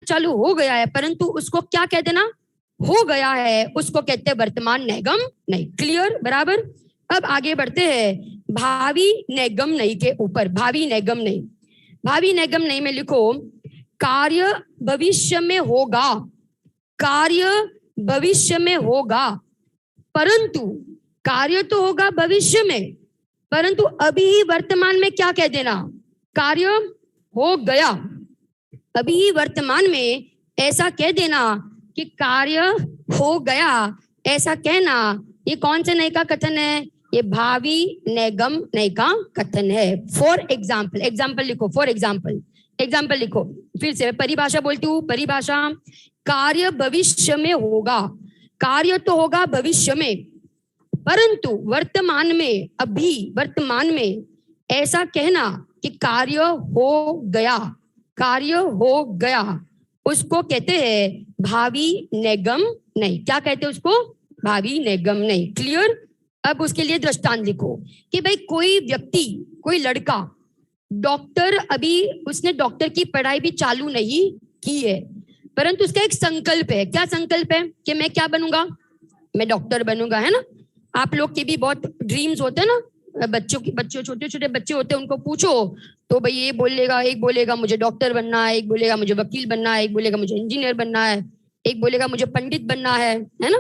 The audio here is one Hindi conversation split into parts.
चालू हो गया है परंतु उसको क्या कह देना, हो गया है, उसको कहते हैं वर्तमान नैगम नहीं। क्लियर, बराबर। अब आगे बढ़ते हैं भावी नैगम नहीं के ऊपर। भावी नैगम नहीं, भावी नैगम नहीं में लिखो कार्य भविष्य में होगा, कार्य भविष्य में होगा, परंतु कार्य तो होगा भविष्य में परंतु अभी ही वर्तमान में क्या कह देना, कार्य हो गया। अभी ही वर्तमान में ऐसा कह देना कि कार्य हो गया, ऐसा कहना ये कौन से नए का कथन है, ये भावी नैगम नए का कथन है। फॉर एग्जाम्पल, एग्जाम्पल लिखो, फॉर एग्जाम्पल, एग्जाम्पल लिखो। फिर से परिभाषा बोलती हूँ, परिभाषा, कार्य भविष्य में होगा, कार्य तो होगा भविष्य में परंतु वर्तमान में, अभी वर्तमान में ऐसा कहना कि कार्य हो गया, कार्य हो गया, उसको कहते हैं भावी नैगम नहीं। क्या कहते हैं उसको, भावी नैगम नहीं। क्लियर। अब उसके लिए दृष्टांत लिखो कि भाई कोई व्यक्ति, कोई लड़का डॉक्टर, अभी उसने डॉक्टर की पढ़ाई भी चालू नहीं की है परंतु उसका एक संकल्प है। क्या संकल्प है कि मैं क्या बनूंगा, मैं डॉक्टर बनूंगा, है ना। आप लोग के भी बहुत ड्रीम्स होते हैं ना, बच्चों की, बच्चों छोटे छोटे बच्चे होते हैं, उनको पूछो तो भाई ये बोलेगा, एक बोलेगा मुझे डॉक्टर बनना है, एक बोलेगा मुझे वकील बनना है, एक बोलेगा मुझे इंजीनियर बनना है, एक बोलेगा मुझे पंडित बनना है ना,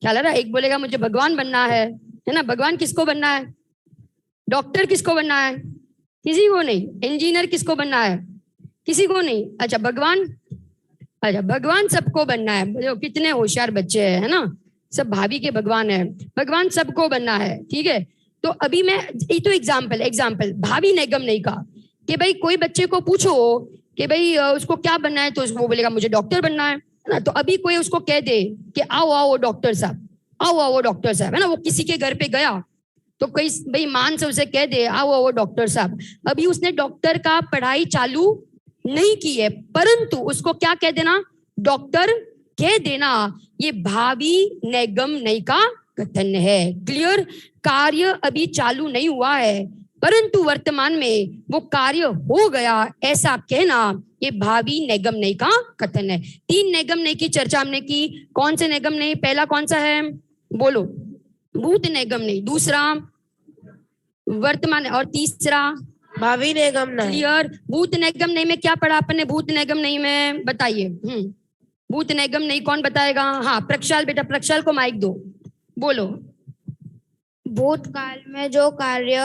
ख्याल आ रहा है। एक बोलेगा मुझे भगवान बनना है ना। भगवान किसको बनना है, डॉक्टर किसको बनना है, किसी को नहीं। इंजीनियर किसको बनना है, किसी को नहीं। अच्छा भगवान, अच्छा भगवान सबको बनना है। कितने होशियार बच्चे हैं, है ना, सब भाभी के भगवान है, भगवान सबको बनना है। ठीक है, तो अभी मैं ये तो एग्जाम्पल, एग्जाम्पल भावी नैगम नहीं का कि भाई कोई बच्चे को पूछो कि भाई उसको क्या बनना है तो वो बोलेगा मुझे डॉक्टर बनना है ना। तो अभी कोई उसको कह दे कि आओ आओ डॉक्टर साहब, आओ आओ डॉक्टर साहब, है ना, वो किसी के घर पे गया तो कोई भाई मान से उसे कह दे आओ आओ डॉक्टर साहब, अभी उसने डॉक्टर का पढ़ाई चालू नहीं की है परंतु उसको क्या कह देना, डॉक्टर कह देना, ये भावी नैगम नहीं का कथन है। क्लियर। कार्य अभी चालू नहीं हुआ है परंतु वर्तमान में वो कार्य हो गया, ऐसा कहना ये भावी नैगम नहीं का कथन है। 3 नैगम नहीं की चर्चा हमने की। कौन से नैगम नहीं, पहला कौन सा है बोलो, भूत नैगम नहीं, दूसरा वर्तमान, और तीसरा भावी नैगम नहीं। क्लियर। भूत नैगम नहीं में क्या पढ़ा अपन ने, भूत नैगम नहीं में बताइए। भूत नैगम नहीं कौन बताएगा, हाँ प्रक्षाल, बेटा प्रक्षाल को माइक दो, बोलो। भूतकाल में जो कार्य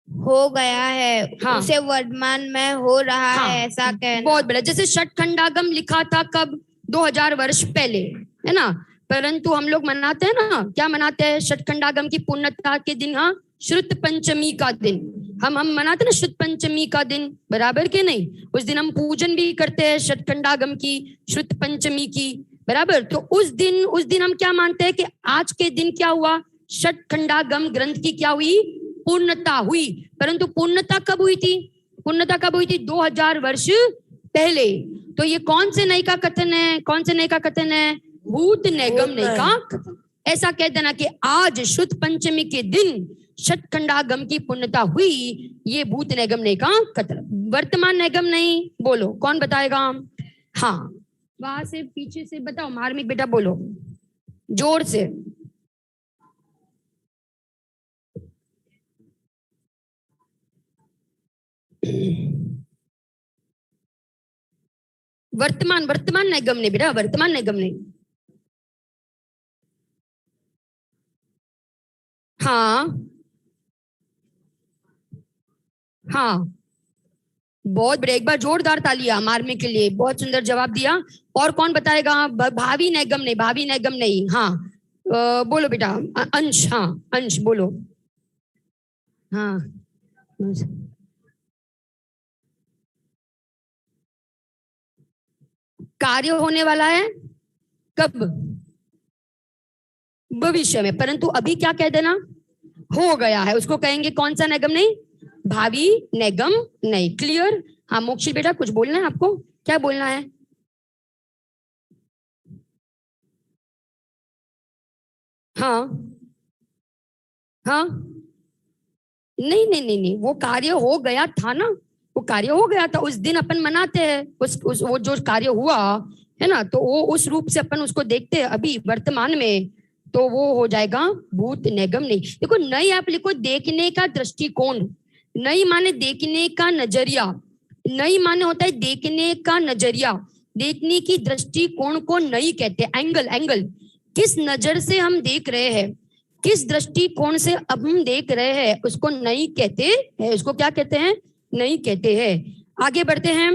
हो गया है हाँ, उसे वर्तमान में हो रहा हाँ, है ऐसा कहना। बहुत बड़ा, जैसे षटखंडागम लिखा था कब, 2000 वर्ष पहले, है ना, परंतु हम लोग मनाते हैं ना, क्या मनाते हैं, षटखंडागम की पूर्णता के दिन, हाँ श्रुत पंचमी का दिन, हम मनाते हैं ना श्रुत पंचमी का दिन, बराबर के नहीं। उस दिन हम पूजन भी करते हैं षटखंडागम की, श्रुत पंचमी की, बराबर। तो उस दिन हम क्या मानते हैं कि आज के दिन क्या हुआ, षटखंडागम ग्रंथ की क्या हुई, पूर्णता हुई। परंतु पूर्णता कब हुई थी, पूर्णता कब हुई थी, 2000 वर्ष पहले। तो ये कौन से नए का कथन है, कौन से नए का कथन है, भूत नैगम नए का कथन। ऐसा कह देना कि आज शुद्ध पंचमी के दिन षटखंडागम की पूर्णता हुई, ये भूत नैगम नए का कथन। वर्तमान नैगम नहीं बोलो, कौन बताएगा, हाँ वहां से पीछे से बताओ, मार्मिक बेटा बोलो जोर से। वर्तमान, वर्तमान नैगम नहीं बेटा, वर्तमान नैगम नहीं। हाँ हाँ, बहुत बढ़िया, एक बार जोरदार तालियां मार्मिक के लिए, बहुत सुंदर जवाब दिया। और कौन बताएगा, भावी नैगम नहीं, भावी नैगम नहीं, हाँ बोलो बेटा, अंश, हाँ अंश बोलो। हाँ कार्य होने वाला है कब, भविष्य में, परंतु अभी क्या कह देना, हो गया है, उसको कहेंगे कौन सा नैगम नहीं, भावी नैगम नहीं। क्लियर। हाँ मोक्षी बेटा कुछ बोलना है आपको, क्या बोलना है, हाँ हाँ, नहीं नहीं नहीं नहीं, वो कार्य हो गया था ना, वो कार्य हो गया था, उस दिन अपन मनाते हैं उस वो जो कार्य हुआ है ना, तो वो उस रूप से अपन उसको देखते हैं अभी वर्तमान में, तो वो हो जाएगा भूत निगम नहीं। देखो नई आप लिखो देखने का दृष्टिकोण, नई माने देखने का नजरिया, नई माने होता है देखने का नजरिया, देखने की दृष्टिकोण को नई कहते हैं। एंगल, एंगल किस नजर से हम देख रहे हैं, किस दृष्टिकोण से अब हम देख रहे हैं, उसको नई कहते हैं। उसको क्या कहते हैं? नई कहते हैं। आगे बढ़ते हैं।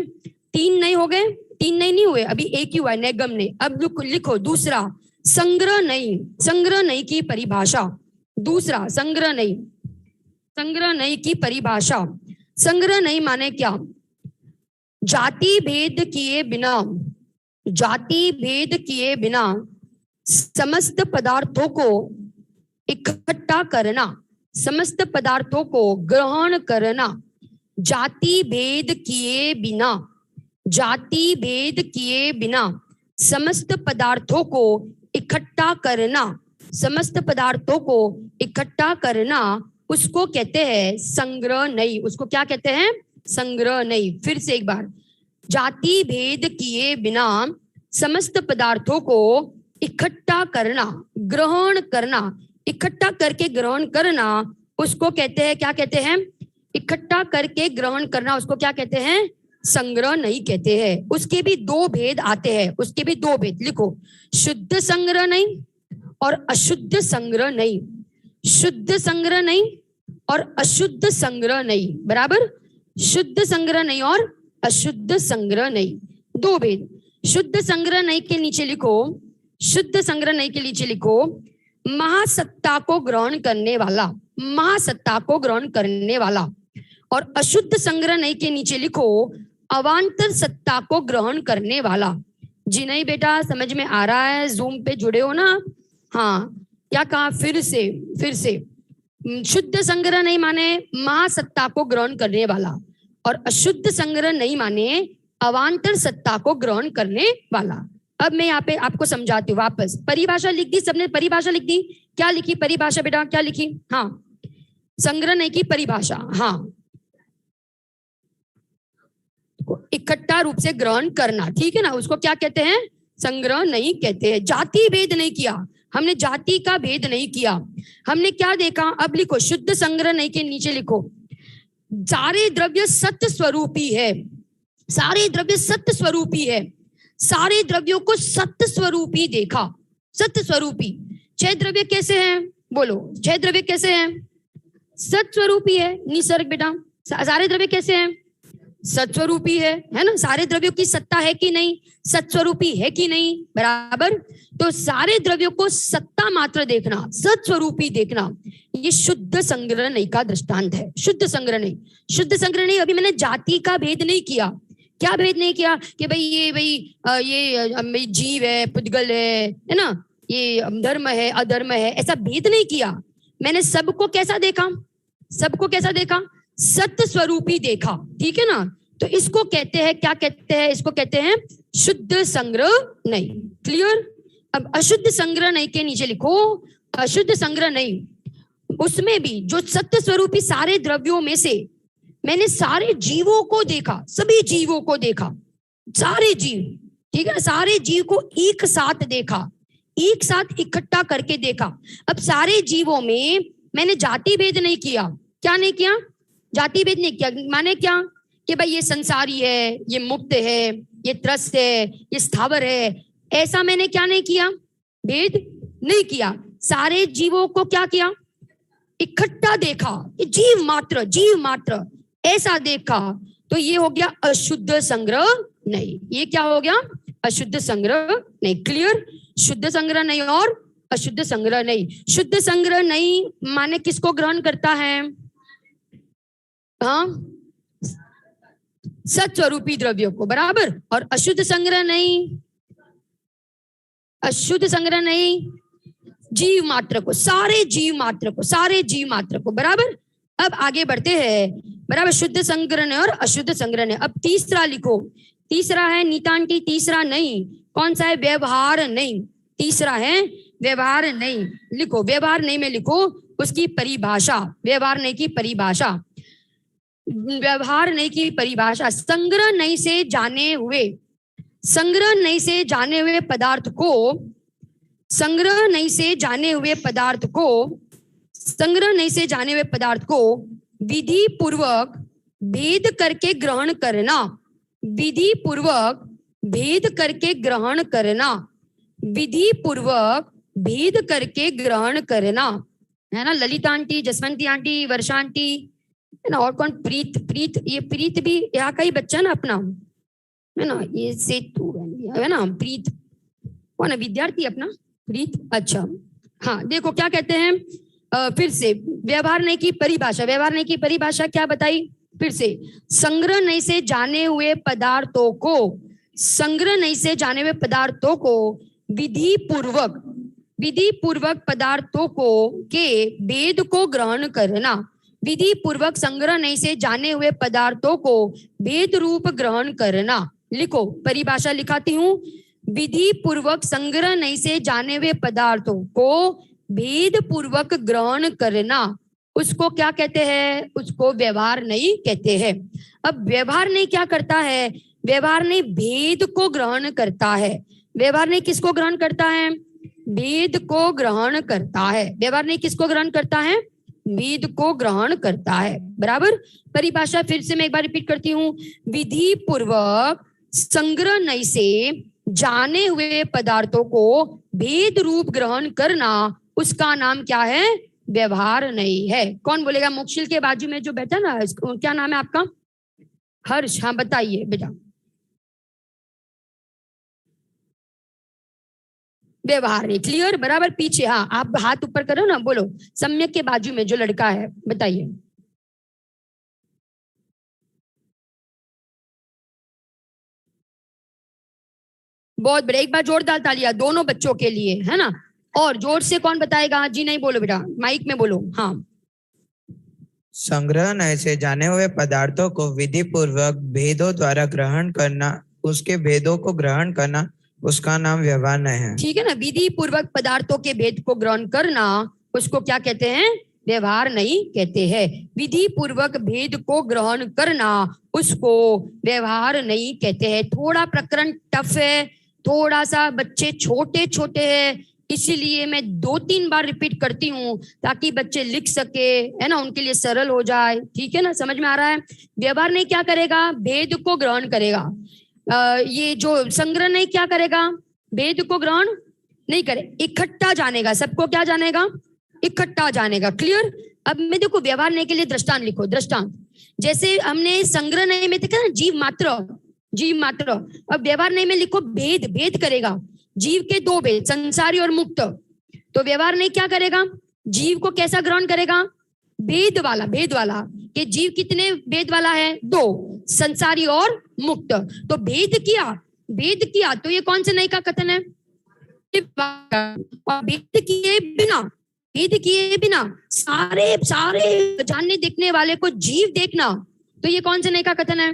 3 नई हो गए, 3 नई नहीं हुए, अभी एक ही हुआ है, निगम नहीं। अब लिखो दूसरा संग्रह नई, संग्रह नई की परिभाषा। दूसरा संग्रह नई, संग्रह नई की परिभाषा। संग्रह नई माने क्या? जाति भेद किए बिना, जाति भेद किए बिना समस्त पदार्थों को इकट्ठा करना, समस्त पदार्थों को ग्रहण करना। जाति भेद किए बिना, जाति भेद किए बिना समस्त पदार्थों को इकट्ठा करना, समस्त पदार्थों को इकट्ठा करना, उसको कहते हैं संग्रह नई। उसको क्या कहते हैं? संग्रह नई। फिर से एक बार, जाति भेद किए बिना समस्त पदार्थों को इकट्ठा करना, ग्रहण करना, इकट्ठा करके ग्रहण करना, उसको कहते हैं, क्या कहते हैं? इकट्ठा करके ग्रहण करना, उसको क्या कहते हैं? संग्रह नहीं कहते हैं। उसके भी 2 भेद आते हैं, उसके भी 2 भेद लिखो, शुद्ध संग्रह नहीं और अशुद्ध संग्रह नहीं। शुद्ध संग्रह नहीं और अशुद्ध संग्रह नहीं, बराबर। शुद्ध संग्रह नहीं और अशुद्ध संग्रह नहीं, 2 भेद। शुद्ध संग्रह नहीं के नीचे लिखो, शुद्ध संग्रह नहीं के नीचे लिखो महासत्ता को ग्रहण करने वाला, महासत्ता को ग्रहण करने वाला। और अशुद्ध संग्रह नहीं के नीचे लिखो अवांतर सत्ता को ग्रहण करने वाला। जी नहीं बेटा, समझ में आ रहा है? जूम पे जुड़े हो ना? हाँ, क्या कहा? फिर से शुद्ध संग्रह नहीं माने महासत्ता को ग्रहण करने वाला, और अशुद्ध संग्रह नहीं माने अवांतर सत्ता को ग्रहण करने वाला। अब मैं यहाँ पे आपको समझाती हूँ वापस। परिभाषा लिख दी सबने? परिभाषा लिख दी? क्या लिखी परिभाषा बेटा? क्या लिखी? हाँ, संग्रह नहीं की परिभाषा। हाँ, इकट्ठा रूप से ग्रहण करना, ठीक है ना, उसको क्या कहते हैं? संग्रह नहीं कहते हैं। जाति भेद नहीं किया हमने, जाति का भेद नहीं किया हमने। क्या देखा? अब लिखो शुद्ध संग्रह नहीं के नीचे लिखो सारे द्रव्य सत्य स्वरूपी है, सारे द्रव्य सत्य स्वरूपी है। सारे द्रव्यों को सत्य स्वरूपी देखा, सत्य स्वरूपी। 6 द्रव्य कैसे हैं? बोलो, 6 द्रव्य कैसे हैं? सत्य स्वरूपी है। निसर्ग बेटा, सारे द्रव्य कैसे हैं? सत्स्वरूपी है ना? सारे द्रव्यों की सत्ता है कि नहीं? सत्स्वरूपी है कि नहीं? बराबर। तो सारे द्रव्यों को सत्ता मात्र देखना, सत्स्वरूपी देखना, ये शुद्ध संग्रह नहीं का दृष्टांत है। शुद्ध संग्रह नहीं, शुद्ध संग्रह नहीं। अभी मैंने जाति का भेद नहीं किया। क्या भेद नहीं किया? कि भाई ये जीव है, पुद्गल है ना, ये धर्म है, अधर्म है, ऐसा भेद नहीं किया मैंने। सबको कैसा देखा? सबको कैसा देखा? सत्य स्वरूपी देखा, ठीक है ना। तो इसको कहते हैं, क्या कहते हैं? इसको कहते हैं शुद्ध संग्रह नहीं। क्लियर? अब अशुद्ध संग्रह नहीं के नीचे लिखो अशुद्ध संग्रह नहीं, उसमें भी जो सत्य स्वरूपी सारे द्रव्यों में से मैंने सारे जीवों को देखा, सभी जीवों को देखा, सारे जीव, ठीक है, सारे जीव को एक साथ देखा, एक साथ इकट्ठा करके देखा। अब सारे जीवों में मैंने जाति भेद नहीं किया। क्या नहीं किया? जाति भेद नहीं किया। माने क्या? कि भाई ये संसारी है, ये मुक्त है, ये त्रस्त है, ये स्थावर है, ऐसा मैंने क्या नहीं किया? भेद नहीं किया। सारे जीवों को क्या किया? इकट्ठा देखा, जीव मात्र, जीव मात्र ऐसा देखा। तो ये हो गया अशुद्ध संग्रह नहीं। ये क्या हो गया? अशुद्ध संग्रह नहीं। क्लियर? शुद्ध संग्रह नहीं और अशुद्ध संग्रह नहीं। शुद्ध संग्रह नहीं माने किसको ग्रहण करता है? हाँ, सत्स्वरूपी द्रव्यों को, बराबर। और अशुद्ध संग्रह नहीं, अशुद्ध संग्रह नहीं जीव मात्र को, सारे जीव मात्र को, सारे जीव मात्र को, बराबर। अब आगे बढ़ते हैं, बराबर। शुद्ध संग्रह और अशुद्ध संग्रह। अब तीसरा लिखो, तीसरा है नीतांटी, तीसरा नहीं। कौन सा है? व्यवहार नहीं। तीसरा है व्यवहार नहीं। लिखो व्यवहार नहीं में लिखो उसकी परिभाषा, व्यवहार नहीं की परिभाषा। व्यवहार नहीं की परिभाषा, संग्रह नहीं से जाने हुए, संग्रह नहीं से जाने हुए पदार्थ को, संग्रह नहीं से जाने हुए पदार्थ को, संग्रह नहीं से जाने हुए पदार्थ को विधि पूर्वक भेद करके ग्रहण करना, विधि पूर्वक भेद करके ग्रहण करना, विधि पूर्वक भेद करके ग्रहण करना, है ना। ललिता आंटी, जसवंती आंटी, वर्षा आंटी, है ना। और कौन, प्रीत, प्रीत, ये प्रीत भी यहाँ का ही बच्चा ना अपना, है ना। ये सेतु है ना, प्रीत कौन है, विद्यार्थी अपना प्रीत। अच्छा हाँ, देखो क्या कहते हैं, फिर से व्यवहार नहीं की परिभाषा, व्यवहार नहीं की परिभाषा क्या बताई, फिर से संग्रह नहीं से जाने हुए पदार्थों को, संग्रह नहीं से जाने हुए पदार्थों को विधि पूर्वक, विधि पूर्वक पदार्थों को के भेद को ग्रहण करना, विधि पूर्वक संग्रह नहीं से जाने हुए पदार्थों को भेद रूप ग्रहण करना। लिखो, परिभाषा लिखाती हूँ, विधि पूर्वक संग्रह नहीं से जाने हुए पदार्थों को भेद पूर्वक ग्रहण करना, उसको क्या कहते हैं, उसको व्यवहार नहीं कहते हैं। अब व्यवहार नहीं क्या करता है, व्यवहार नहीं भेद को ग्रहण करता है, व्यवहार नहीं किसको ग्रहण करता है, भेद को ग्रहण करता है, व्यवहार नहीं किसको ग्रहण करता है, भेद को ग्रहण करता है, बराबर। परिभाषा फिर से मैं एक बार रिपीट करती हूँ, विधि पूर्वक संग्रह नहीं से जाने हुए पदार्थों को भेद रूप ग्रहण करना, उसका नाम क्या है, व्यवहार नहीं है। कौन बोलेगा, मोक्षिल के बाजू में जो बैठा ना, क्या नाम है आपका, हर्ष, हाँ बताइए बेटा। व्यवहार नहीं, क्लियर, बराबर। पीछे, हाँ आप हाथ ऊपर करो ना, बोलो, सम्यक के बाजू में जो लड़का है, बताइए। बहुत बढ़िया, एक बार जोरदार तालियां दोनों बच्चों के लिए, है ना। और जोर से कौन बताएगा, जी नहीं बोलो बेटा, माइक में बोलो। हाँ, संग्रह नहीं से जाने हुए पदार्थों को विधि पूर्वक भेदों द्वारा ग्रहण करना, उसके भेदों को ग्रहण करना, उसका नाम व्यवहार नहीं है। ठीक है ना, विधि पूर्वक पदार्थों के भेद को ग्रहण करना, उसको क्या कहते हैं, व्यवहार नहीं कहते हैं। विधि पूर्वक भेद को ग्रहण करना, उसको व्यवहार नहीं कहते हैं। थोड़ा प्रकरण टफ है, थोड़ा सा बच्चे छोटे छोटे हैं, इसीलिए मैं 2-3 बार रिपीट करती हूँ ताकि बच्चे लिख सके, है ना, उनके लिए सरल हो जाए। ठीक है ना, समझ में आ रहा है। व्यवहार नहीं क्या करेगा, भेद को ग्रहण करेगा। ये जो संग्रह नहीं क्या करेगा, भेद को ग्रहण नहीं करे, इकट्ठा जानेगा, सबको क्या जानेगा, इकट्ठा जानेगा। क्लियर। अब मैं देखो, व्यवहार नहीं के लिए दृष्टांत लिखो, दृष्टांत जैसे हमने संग्रह नहीं में देखा ना, जीव मात्र, जीव मात्र। अब व्यवहार नहीं में लिखो भेद, भेद करेगा, जीव के 2 भेद, संसारी और मुक्त। तो व्यवहार नहीं क्या करेगा, जीव को कैसा ग्रहण करेगा, भेद वाला, भेद वाला। कि जीव कितने भेद वाला है, 2, संसारी और मुक्त। तो भेद किया, भेद किया, तो ये कौन से नहीं का कथन है, और भेद किए बिना, भेद किए बिना सारे सारे जानने देखने वाले को जीव देखना, तो ये कौन से नहीं का कथन है,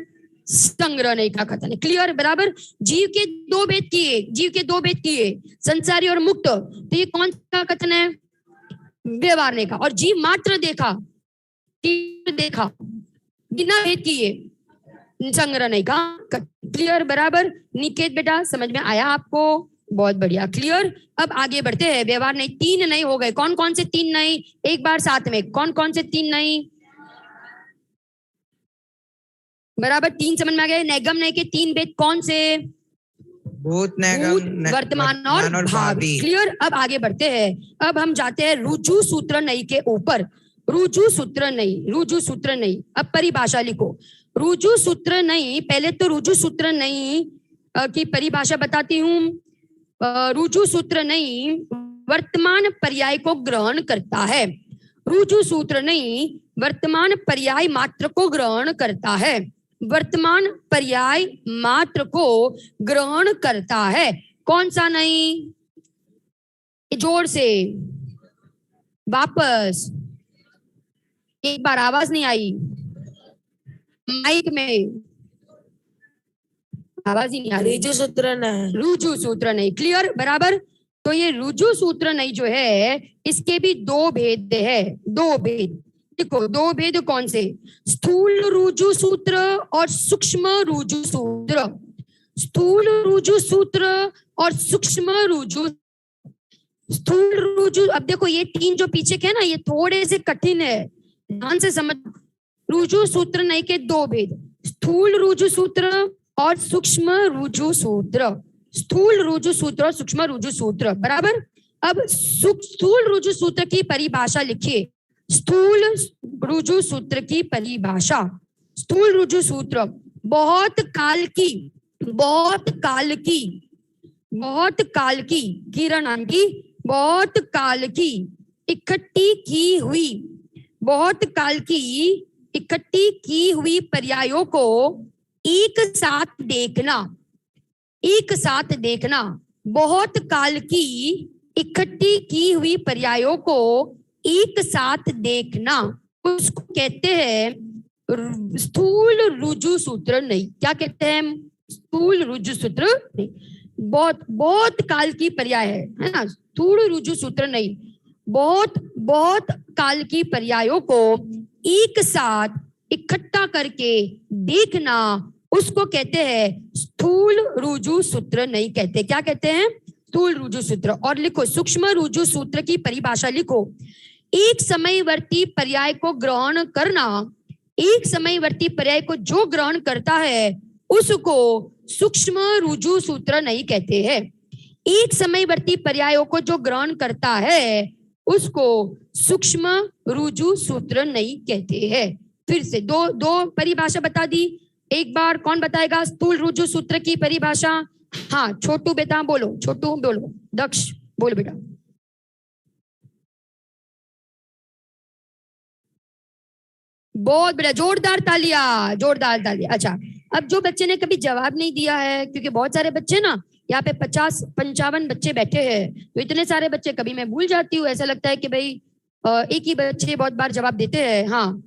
संग्रह नहीं का कथन है। क्लियर, बराबर। जीव के 2 भेद किए, जीव के 2 भेद किए, संसारी और मुक्त, तो ये कौन सा कथन है, व्यवहार नहीं का। और जीव मात्र देखा, देखा बिना भेद किए, संग्रह नहीं का। क्लियर, बराबर। निकेत बेटा, समझ में आया आपको, बहुत बढ़िया, क्लियर। अब आगे बढ़ते हैं। व्यवहार नहीं 3 नहीं हो गए, कौन कौन से 3 नहीं, एक बार साथ में, कौन कौन से 3 नहीं, बराबर 3 समझ में आ गए। नैगम नहीं के 3 भेद कौन से, भूत, नैगम, वर्तमान और भावी। क्लियर। अब आगे बढ़ते हैं, अब हम जाते हैं रुजु सूत्र नहीं के ऊपर। रुजु सूत्र नहीं, रुजु सूत्र नहीं। अब परिभाषा लिखो, रुजु सूत्र नहीं। पहले तो रुजु सूत्र नहीं की परिभाषा बताती हूँ। रुजु सूत्र नहीं वर्तमान पर्याय को ग्रहण करता है, रुजु सूत्र नहीं वर्तमान पर्याय मात्र को ग्रहण करता है, वर्तमान पर्याय मात्र को ग्रहण करता है। कौन सा नहीं, जोर से, वापस, एक बार, आवाज नहीं आई, माइक में आवाज ही नहीं आ रही। रुजु सूत्र नहीं, रुजु सूत्र नहीं। क्लियर, बराबर। तो ये रुजु सूत्र नहीं जो है, इसके भी 2 भेद है, 2 भेद। देखो दो भेद कौन से, स्थूल रुजु सूत्र और सूक्ष्म रुजु सूत्र। स्थूल रुजु सूत्र और सूक्ष्म रुजु। स्थूल रुजु, अब देखो ये तीन जो पीछे के है ना, ये थोड़े से कठिन है, ध्यान से समझ। रुजु सूत्र नहीं के दो भेद, स्थूल रुजु सूत्र और सूक्ष्म रुजु सूत्र। स्थूल रुजु सूत्र और सूक्ष्म रुजु सूत्र, बराबर। अब स्थूल रुजु सूत्र की परिभाषा लिखिए। स्थूल रुजु सूत्र की परिभाषा। स्थूल रुजु सूत्र बहुत काल की, बहुत काल की, बहुत काल की, किरण की, बहुत काल की इकट्ठी की हुई, बहुत काल की इकट्ठी की हुई पर्यायों को एक साथ देखना, एक साथ देखना। बहुत काल की इकट्ठी की हुई पर्यायों को एक साथ देखना, उसको कहते हैं स्थूल रुजु सूत्र नहीं। क्या कहते हैं हम? स्थूल रुजु सूत्र नहीं। बहुत बहुत काल की पर्याय है ना, स्थूल रुजु सूत्र नहीं। बहुत बहुत काल की पर्यायों को एक साथ इकट्ठा करके देखना, उसको कहते हैं स्थूल रुजु सूत्र नहीं कहते। क्या कहते हैं? स्थूल रुजु सूत्र। और लिखो सूक्ष्म रुजु सूत्र की परिभाषा लिखो। एक समयवर्ती पर्याय को ग्रहण करना, एक समयवर्ती पर्याय को जो ग्रहण करता है उसको सूक्ष्म रुजु सूत्र नहीं कहते हैं। एक समयवर्ती पर्यायों को जो ग्रहण करता है उसको सूक्ष्म रुजु सूत्र नहीं कहते हैं। फिर से दो दो परिभाषा बता दी, एक बार कौन बताएगा स्थूल रुजु सूत्र की परिभाषा? हाँ छोटू बेटा बोलो, छोटू बोलो, दक्ष बोलो बेटा। बहुत बढ़िया, जोरदार तालियां, जोरदार तालियां। अच्छा, अब जो बच्चे ने कभी जवाब नहीं दिया है, क्योंकि बहुत सारे बच्चे ना यहाँ पे 50-55 बच्चे बैठे हैं, तो इतने सारे बच्चे कभी मैं भूल जाती हूँ। ऐसा लगता है कि भाई एक ही बच्चे बहुत बार जवाब देते हैं। हाँ,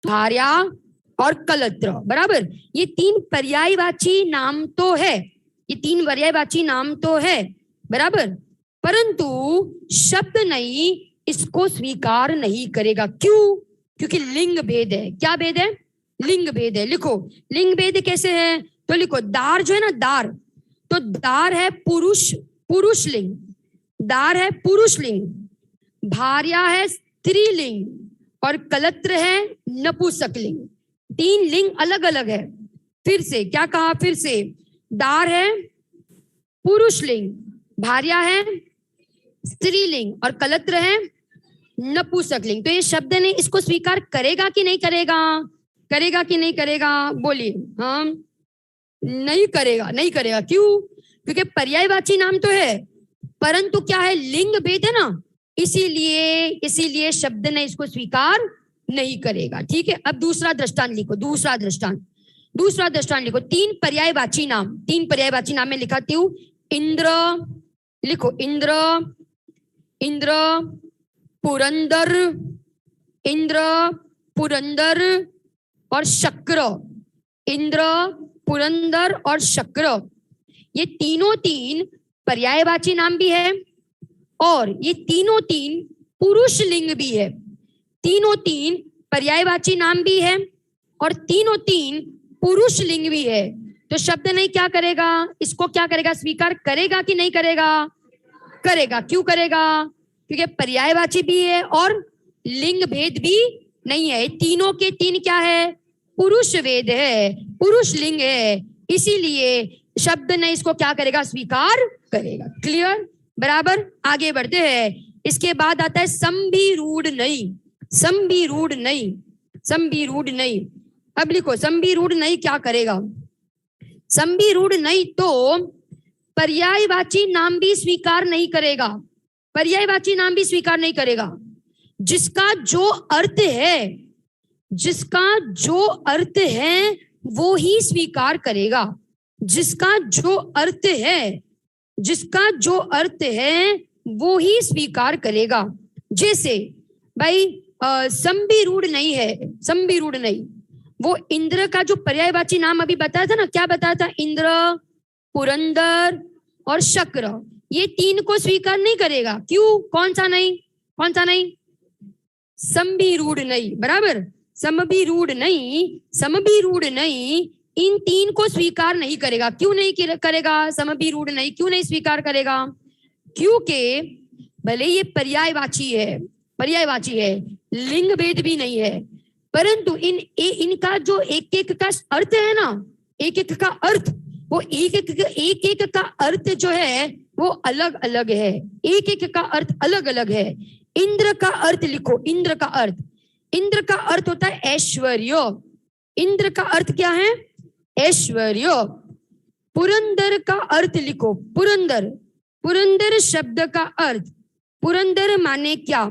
भार्या और कलत्र, बराबर। ये तीन पर्यायवाची नाम तो है, ये तीन पर्यायवाची नाम तो है, बराबर, परंतु शब्द नहीं इसको स्वीकार नहीं करेगा। क्यों? क्योंकि लिंग भेद है। क्या भेद है? लिंग भेद है। लिखो लिंग भेद कैसे है, तो लिखो दार जो है ना, दार, तो दार है पुरुष, पुरुषलिंग, दार है पुरुषलिंग, भार्या है स्त्रीलिंग और कलत्र है नपुंसकलिंग। तीन लिंग अलग अलग है। फिर से क्या कहा, फिर से दार है पुरुषलिंग, भार्या है स्त्रीलिंग और कलत्र है नपुंसकलिंग। तो ये शब्द ने इसको स्वीकार करेगा कि नहीं करेगा? करेगा कि नहीं करेगा? बोलिए। हाँ, नहीं करेगा, नहीं करेगा। क्यों? क्योंकि पर्यायवाची नाम तो है, परंतु क्या है, लिंग भेद है ना, इसीलिए शब्द ने इसको स्वीकार नहीं करेगा। ठीक है, अब दूसरा दृष्टांत लिखो, दूसरा दृष्टांत लिखो। तीन पर्यायवाची नाम में लिखाती हूँ। इंद्र, लिखो इंद्र, इंद्र पुरंदर और शक्र, इंद्र पुरंदर और शक्र, ये तीनों तीन पर्यायवाची नाम भी है और ये तीनों तीन पुरुष लिंग भी है। तीनों तीन पर्यायवाची नाम भी है और तीनों तीन पुरुष लिंग भी है। तो शब्द नहीं क्या करेगा, इसको क्या करेगा, स्वीकार करेगा कि नहीं करेगा? करेगा। क्यों करेगा? क्योंकि पर्यायवाची भी है और लिंग भेद भी नहीं है। तीनों के तीन क्या है, पुरुष वेद है, पुरुष लिंग है, इसीलिए शब्द ने इसको क्या करेगा, स्वीकार करेगा। क्लियर? बराबर। आगे बढ़ते हैं। इसके बाद आता है संभिरूढ़ नहीं, संभिरूढ़ नहीं, संभिरूढ़ नहीं। अब लिखो संभिरूढ़ नहीं क्या करेगा। संभिरूढ़ नहीं तो पर्यायवाची नाम भी स्वीकार नहीं करेगा, पर्यायवाची नाम भी स्वीकार नहीं करेगा। जिसका जो अर्थ है, जिसका जो अर्थ है वो ही स्वीकार करेगा। जिसका जो अर्थ है, जिसका जो अर्थ है वो ही स्वीकार करेगा। जैसे भाई संभिरूढ़ नहीं है, संभिरूढ़ नहीं, वो इंद्र का जो पर्यायवाची नाम अभी बताया था ना, क्या बताया था, इंद्र, पुरंदर और शक्र, ये तीन को स्वीकार नहीं करेगा। क्यों? कौन सा नहीं, कौन सा नहीं? संभिरूढ़ नहीं, बराबर। संभिरूढ़ नहीं, संभिरूढ़ नहीं इन तीन को स्वीकार नहीं करेगा। क्यों नहीं करेगा? संभिरूढ़ नहीं क्यों नहीं स्वीकार करेगा? क्योंकि भले ये पर्यायवाची है, पर्यायवाची है, लिंग भेद भी नहीं है, परंतु इनका जो एक एक का अर्थ है ना, एक एक का अर्थ, वो एक एक का अर्थ जो है वो अलग अलग है, एक एक का अर्थ अलग अलग है। इंद्र का अर्थ लिखो, इंद्र का अर्थ, इंद्र का अर्थ होता है ऐश्वर्य। इंद्र का अर्थ क्या है? ऐश्वर्य। पुरंदर का अर्थ लिखो, पुरंदर, पुरंदर शब्द का अर्थ, पुरंदर माने क्या?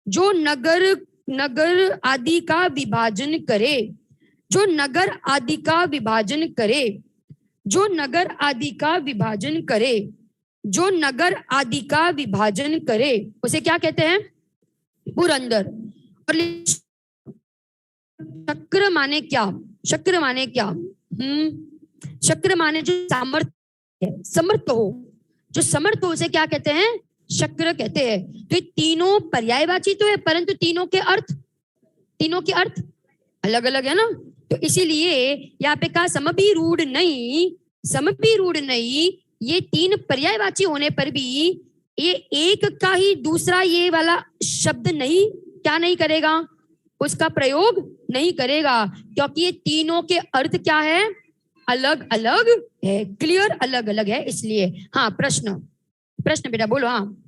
जो नगर, नगर आदि का विभाजन करे, जो नगर आदि का विभाजन करे, जो नगर आदि का विभाजन करे, जो नगर आदि का विभाजन करे, उसे क्या कहते हैं? पुरंदर। और शक्र माने क्या? शक्र माने क्या? शक्र माने जो सामर्थ्य है, समर्थ हो, जो समर्थ हो उसे क्या कहते हैं? शक्र कहते हैं। तो ये तीनों पर्यायवाची तो है, परंतु तीनों के अर्थ, तीनों के अर्थ अलग अलग है ना। तो इसीलिए यहाँ पे कहा समभिरूढ़ नहीं, समभिरूढ़ नहीं, ये तीन पर्यायवाची होने पर भी ये एक का ही दूसरा ये वाला शब्द नहीं, क्या नहीं करेगा, उसका प्रयोग नहीं करेगा, क्योंकि ये तीनों के अर्थ क्या है? अलग अलग है। क्लियर? अलग अलग है इसलिए। हाँ, प्रश्न, प्रश्न बेटा बोलो। हाँ,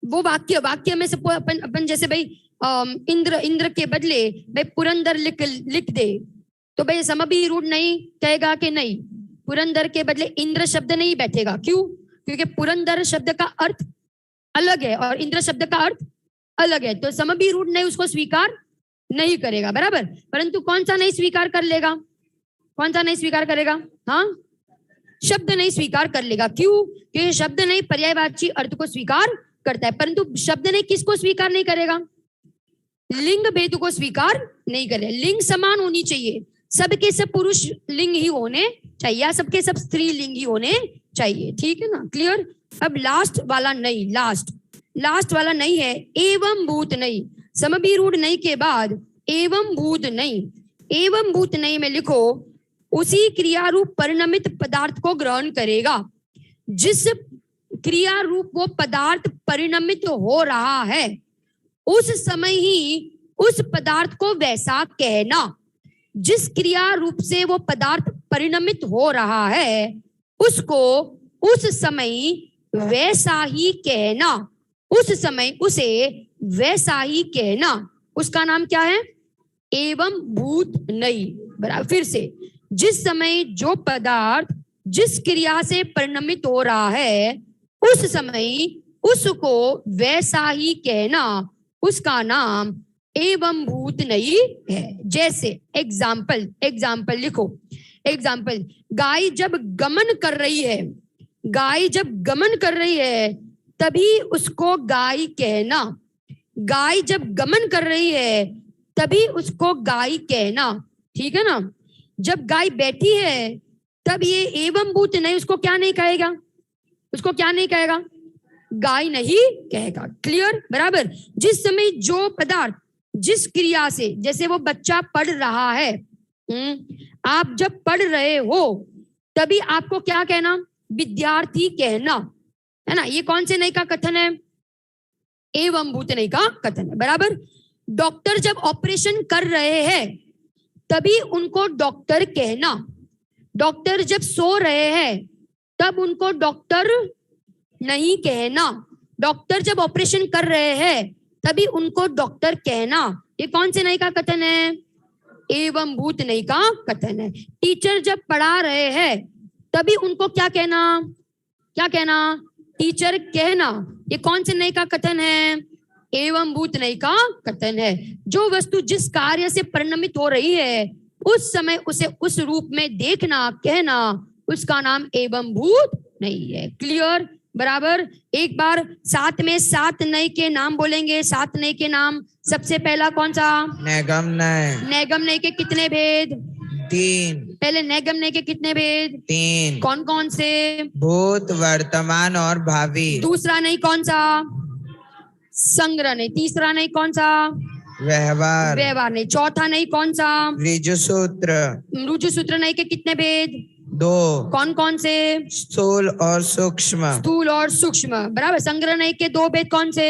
वो वाक्य, वाक्य में से अपन जैसे भाई इंद्र, इंद्र के बदले भाई पुरंदर लिख दे, तो भाई समभिरूढ़ नहीं कहेगा कि नहीं? पुरंदर के बदले इंद्र शब्द नहीं बैठेगा। क्यों? क्योंकि पुरंदर शब्द का अर्थ अलग है और इंद्र शब्द का अर्थ अलग है, तो समभिरूढ़ नहीं उसको स्वीकार नहीं करेगा, बराबर। परंतु कौन सा नहीं स्वीकार कर लेगा? कौन सा नहीं स्वीकार करेगा? हाँ, शब्द नहीं स्वीकार कर लेगा। क्यों? क्योंकि शब्द नहीं पर्यायवाची अर्थ को स्वीकार करता है, परंतु शब्द ने किसको स्वीकार नहीं करेगा? लिंग भेद को स्वीकार नहीं करे। लिंग समान होनी चाहिए, सबके सब पुरुष लिंग ही होने चाहिए या सबके सब स्त्री लिंग ही होने चाहिए, ठीक है ना, क्लियर। अब लास्ट वाला नहीं, लास्ट वाला नहीं है एवं भूत नहीं। समभिरूढ़ नहीं के बाद एवं भूत नहीं, एवं भूत नहीं में लिखो उसी क्रिया रूप परिणमित पदार्थ को ग्रहण करेगा। जिस क्रिया रूप वो पदार्थ परिणमित हो रहा है उस समय ही उस पदार्थ को वैसा कहना। जिस क्रिया रूप से वो पदार्थ परिणमित हो रहा है उसको उस समय वैसा ही कहना, उस समय उसे वैसा ही कहना, उसका नाम क्या है? एवं भूत नहीं। बराबर, फिर से, जिस समय जो पदार्थ जिस क्रिया से परिणमित हो रहा है उस समय उसको वैसा ही कहना, उसका नाम एवं भूत नहीं है। जैसे एग्जाम्पल लिखो। एग्जाम्पल, गाय जब गमन कर रही है, गाय जब गमन कर रही है तभी उसको गाय कहना। गाय जब गमन कर रही है तभी उसको गाय कहना, ठीक है ना। जब गाय बैठी है तब ये एवं भूत नहीं, उसको क्या नहीं कहेगा? उसको क्या नहीं कहेगा? गाय नहीं कहेगा, क्लियर, बराबर। जिस समय जो पदार्थ जिस क्रिया से, जैसे वो बच्चा पढ़ रहा है, आप जब पढ़ रहे हो तभी आपको क्या कहना? विद्यार्थी कहना, है ना। ये कौन से नहीं का कथन है? एवं भूत नहीं का कथन है, बराबर। डॉक्टर जब ऑपरेशन कर रहे हैं तभी उनको डॉक्टर कहना। डॉक्टर जब सो रहे हैं तब उनको डॉक्टर नहीं कहना। डॉक्टर जब ऑपरेशन कर रहे हैं तभी उनको डॉक्टर कहना। ये कौन से नहीं का कथन है? एवं भूत नहीं का कथन है। टीचर जब पढ़ा रहे हैं तभी उनको क्या कहना? क्या कहना? टीचर कहना। ये कौन से नहीं का कथन है? एवं भूत नहीं का कथन है। जो वस्तु जिस कार्य से परिणमित हो रही है उस समय उसे उस रूप में देखना, कहना, उसका नाम एवं भूत नहीं है, क्लियर, बराबर। एक बार सात में सात नई के नाम बोलेंगे। सात नई के नाम, सबसे पहला कौन सा? नैगम नय। नैगम नई के कितने भेद? 3। पहले नैगम नई के कितने भेद? 3। कौन कौन से? भूत, वर्तमान और भावी। दूसरा नहीं कौन सा? संग्रह नहीं। तीसरा नहीं कौन सा? व्यवहार। व्यवहार नहीं। चौथा नहीं कौन सा? ऋजुसूत्र। ऋजुसूत्र नहीं के कितने भेद? 2। कौन कौन से? स्थूल और सूक्ष्म। स्थूल और सूक्ष्म, बराबर। संग्रह नहीं के 2 भेद कौन से?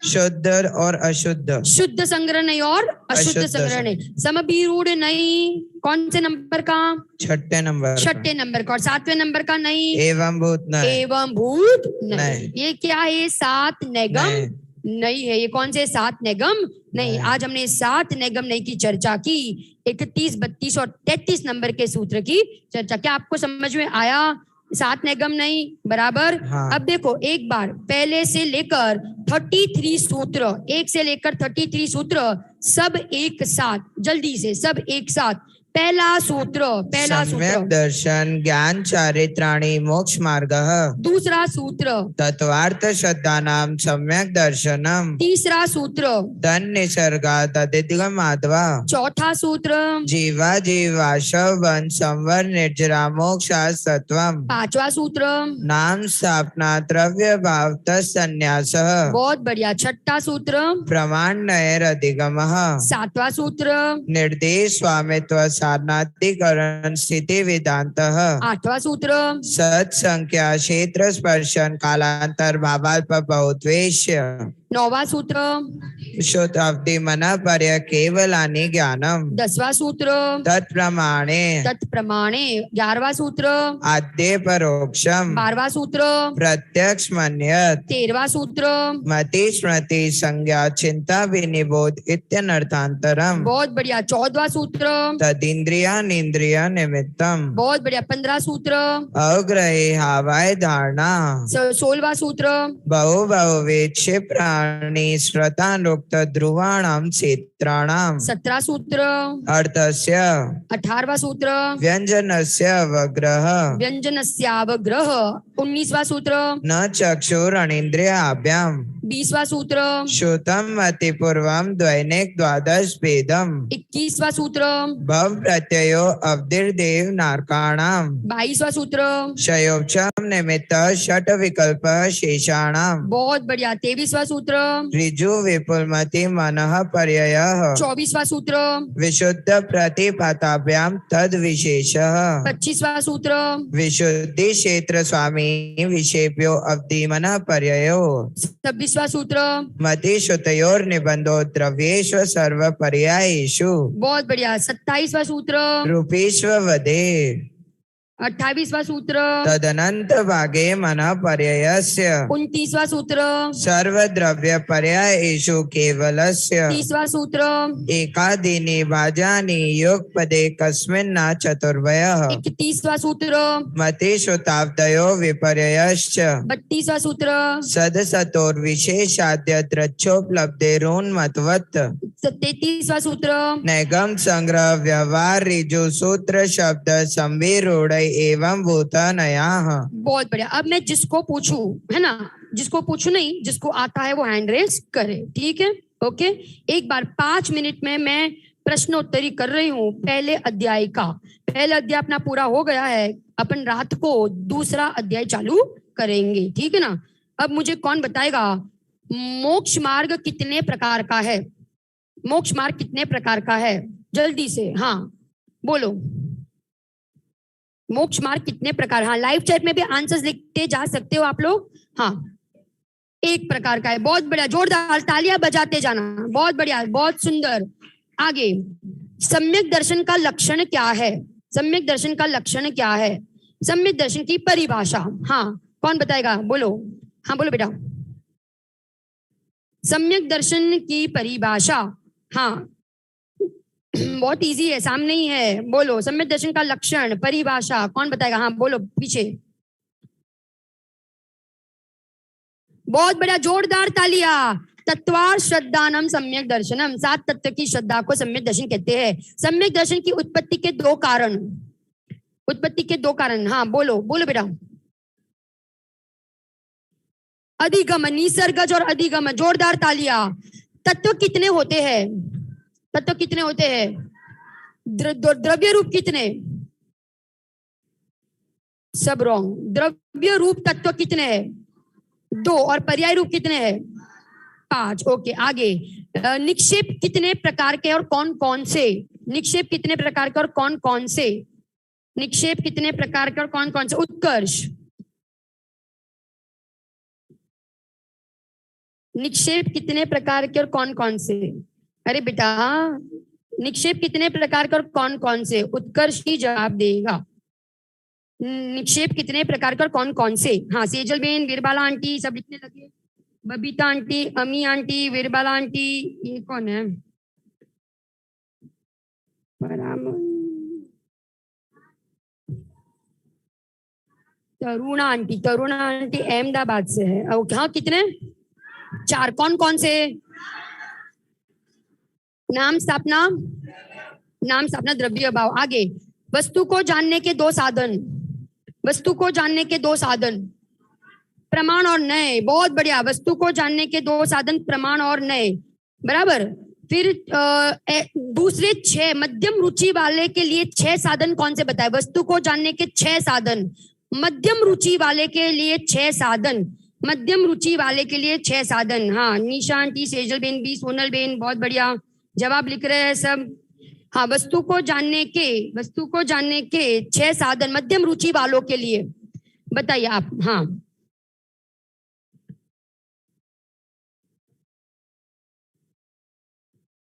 शुद्ध और अशुद्ध। शुद्ध संग्रह नहीं और अशुद्ध संग्रह नहीं। समभिरूढ़ नहीं कौन से नंबर का? 6 नंबर। 6 नंबर का। और 7वें नंबर का नहीं? एवं भूत नहीं। एवं भूत नहीं। नहीं। ये क्या है? 7 नैगम नहीं है। ये कौन से? 7 नैगम नहीं। आज हमने 7 नैगम नहीं की चर्चा की, 31, 32 और 33 नंबर के सूत्र की चर्चा। क्या आपको समझ में आया? 7 नैगम नहीं, बराबर। हाँ। अब देखो एक बार पहले से लेकर 33 सूत्र, 1 से लेकर 33 सूत्र सब एक साथ, जल्दी से सब एक साथ। पहला सूत्र सम्यक दर्शन ज्ञान चारित्राणि मोक्ष मार्गः। दूसरा सूत्र तत्वार्थ श्रद्धानां सम्यक दर्शनम। तीसरा सूत्र धन निसर्गात् अदिगमाद्वा। चौथा सूत्र जीवा जीवाशव वन संवर निर्जरा मोक्षात् सत्वम। पांचवा सूत्र नाम स्थापना द्रव्य भाव तत्सन्यासः। बहुत बढ़िया। छठा सूत्र प्रमाण नयर अधिगमः। सातवां सूत्र निर्देश स्वामित्व साधनाधिकरण स्थिति वेदांतः। आठवां सूत्र सत संख्या क्षेत्र स्पर्शन कालांतर भावाल्प बहुद्वेश्य। नौवां सूत्र शोताब्दी मन पर्य केवलानि ज्ञानम। 10वां सूत्र तत्प्रमाणे तत्प्रमाणे। 11वां सूत्र आद्य परोक्षम। 12वां सूत्र प्रत्यक्ष मन्यत। 13वां सूत्र मति स्मृति संज्ञा चिंता विनिबोध इत्यनर्थांतरम। बहुत बढ़िया। 14वां सूत्र तदिंद्रिया निंद्रिया निमित्तम। बहुत बढ़िया। 15वां सूत्र अग्रहे हावाय धारणा। 16वां सूत्र बहु बहुवेक्ष प्राण सूत्राणि श्रतानुक्त ध्रुवाणाम क्षेत्राणाम। 17 सूत्र। अर्थस्य 18वां सूत्र व्यंजनस्य अवग्रह व्यंजनस्यावग्रह। 19वां सूत्र न चक्षुरणीन्द्रियाभ्याम। 20वां सूत्र श्रुतम अतिपूर्वम द्वैनिक द्वादश भेदम। 21वां सूत्र भव प्रत्ययो अवधिर्देव नारकाणाम। 22वां सूत्र शयोपचम निमित्त षट विकल्प शेषाणाम। बहुत बढ़िया। 23वां सूत्र ऋजु विपुलमति मनः पर्ययः। 24वां सूत्र विशुद्ध प्रतिपदाभ्याम तद विशेषः। 25वां सूत्र विशुद्धि क्षेत्र स्वामी विषेभ्यो अवधि मनः पर्ययो। 26वां सूत्र मति श्रुतयोर निबंधो द्रव्येषु सर्व पर्यायेषु। बहुत बढ़िया। 27वां सूत्र रूपेष्व वदे। 28वां सूत्र तदनंत भागे मनः पर्ययस्य। 29वां सूत्र सर्व द्रव्य पर्यायेषु केवलस्य। 30वां सूत्र एकादीनि भाजानि युगपदे कस्मिन्न चतुर्वयः। 31वां सूत्र मति श्रुताब्दयो विपर्ययश्च। 32वां सूत्र सदसतोर विशेषाद्य द्रच्छोपलब्धिरोन्मतवत्। 33वां सूत्र नैगम संग्रह व्यवहार ऋजु सूत्र शब्द संविरूढ़ एवं भूतनयाः। बहुत बढ़िया। अब मैं जिसको पूछूं, है ना, जिसको पूछूं नहीं, जिसको आता है वो हैंड रेस करे, ठीक है? ओके, एक बार 5 मिनट में मैं प्रश्नोत्तरी कर रही हूँ पहले अध्याय का। पहला अध्याय अपना पूरा हो गया है, अपन रात को दूसरा अध्याय चालू करेंगे, ठीक है ना? अब मुझे कौन बताएगा मोक्ष मार्ग कितने प्रकार का है? मोक्ष मार्ग कितने प्रकार का है? जल्दी से, हाँ बोलो। मोक्ष मार्ग कितने प्रकार? हाँ, लाइव चैट में भी आंसर्स लिखते जा सकते हो आप लोग। हाँ, एक प्रकार का है। बहुत बढ़िया, जोरदार तालियां बजाते जाना। बहुत बढ़िया, बहुत सुंदर। आगे, सम्यक दर्शन का लक्षण क्या है? सम्यक दर्शन का लक्षण क्या है? सम्यक दर्शन की परिभाषा, हाँ कौन बताएगा? बोलो, हाँ बोलो बेटा। सम्यक दर्शन की परिभाषा, हाँ बहुत इजी है, सामने ही है। बोलो, सम्यक दर्शन का लक्षण, परिभाषा कौन बताएगा? हाँ बोलो पीछे। बहुत बढ़िया, जोरदार तालियां। तत्वार श्रद्धानम सम्यक दर्शनम। 7 तत्व की श्रद्धा को सम्यक दर्शन कहते हैं। सम्यक दर्शन की उत्पत्ति के 2 कारण। उत्पत्ति के 2 कारण, हाँ बोलो, बोलो बेटा। अधिगम, निसर्गज और अधिगम। जोरदार तालियां। तत्व कितने होते हैं? तत्व कितने होते हैं? द्रव्य रूप कितने? सब रॉन्ग। द्रव्य रूप तत्व कितने हैं? 2। और पर्याय रूप कितने हैं? 5। ओके, आगे। निक्षेप कितने प्रकार के और कौन कौन से? निक्षेप कितने प्रकार के और कौन कौन से? निक्षेप कितने प्रकार के और कौन कौन से? उत्कर्ष। निक्षेप कितने प्रकार के और कौन कौन से? अरे बेटा, निक्षेप कितने प्रकार के और कौन कौन से? उत्कर्ष ही जवाब देगा। निक्षेप कितने प्रकार के और कौन कौन से? हाँ, सेजल बेन, वीरबाला आंटी सब लिखने लगे। बबीता आंटी, अमी आंटी, वीरबाला आंटी, ये कौन है? तरुणा आंटी, तरुणा आंटी अहमदाबाद से है। हाँ, कितने? 4। कौन कौन से? नाम स्थापना, नाम स्थापना, द्रव्य भाव। आगे, वस्तु को जानने के 2 साधन। वस्तु को जानने के 2 साधन, प्रमाण और नए। बहुत बढ़िया, वस्तु को जानने के 2 साधन, प्रमाण और नए, बराबर। फिर दूसरे 6 मध्यम रुचि वाले के लिए 6 साधन कौन से बताए? वस्तु को जानने के 6 साधन, मध्यम रुचि वाले के लिए 6 साधन, मध्यम रुचि वाले के लिए 6 साधन। हाँ, निशा आंटी, सेजल बेन भी, सोनल बेन, बहुत बढ़िया जवाब लिख रहे हैं सब। हाँ, वस्तु को जानने के 6 साधन मध्यम रुचि वालों के लिए बताइए आप। हाँ,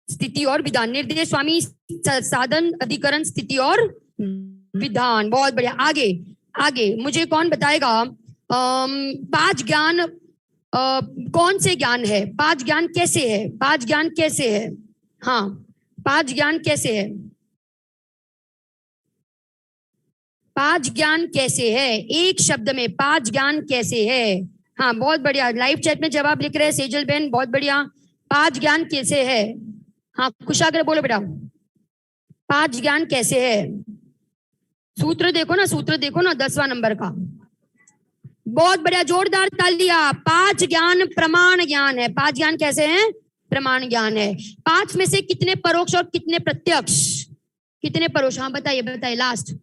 स्थिति और विधान, निर्देश, स्वामी, साधन, अधिकरण, स्थिति और विधान। बहुत बढ़िया। आगे, आगे मुझे कौन बताएगा 5 ज्ञान कौन से ज्ञान है? 5 ज्ञान कैसे है? 5 ज्ञान कैसे है? हाँ, 5 ज्ञान कैसे है? 5 ज्ञान कैसे है? एक शब्द में 5 ज्ञान कैसे है? हाँ बहुत बढ़िया, लाइव चैट में जवाब लिख रहे हैं सेजल बहन, बहुत बढ़िया। 5 ज्ञान कैसे है? हाँ कुशाग्र बोलो बेटा, 5 ज्ञान कैसे है? सूत्र देखो ना, सूत्र देखो ना, 10वां नंबर का। बहुत बढ़िया, जोरदार तालियां। 5 ज्ञान प्रमाण ज्ञान है। 5 ज्ञान कैसे हैं? प्रमाण ज्ञान है। 5 में से कितने परोक्ष और कितने प्रत्यक्ष? कितने परोक्ष? हाँ बताइए बताइए, लास्ट।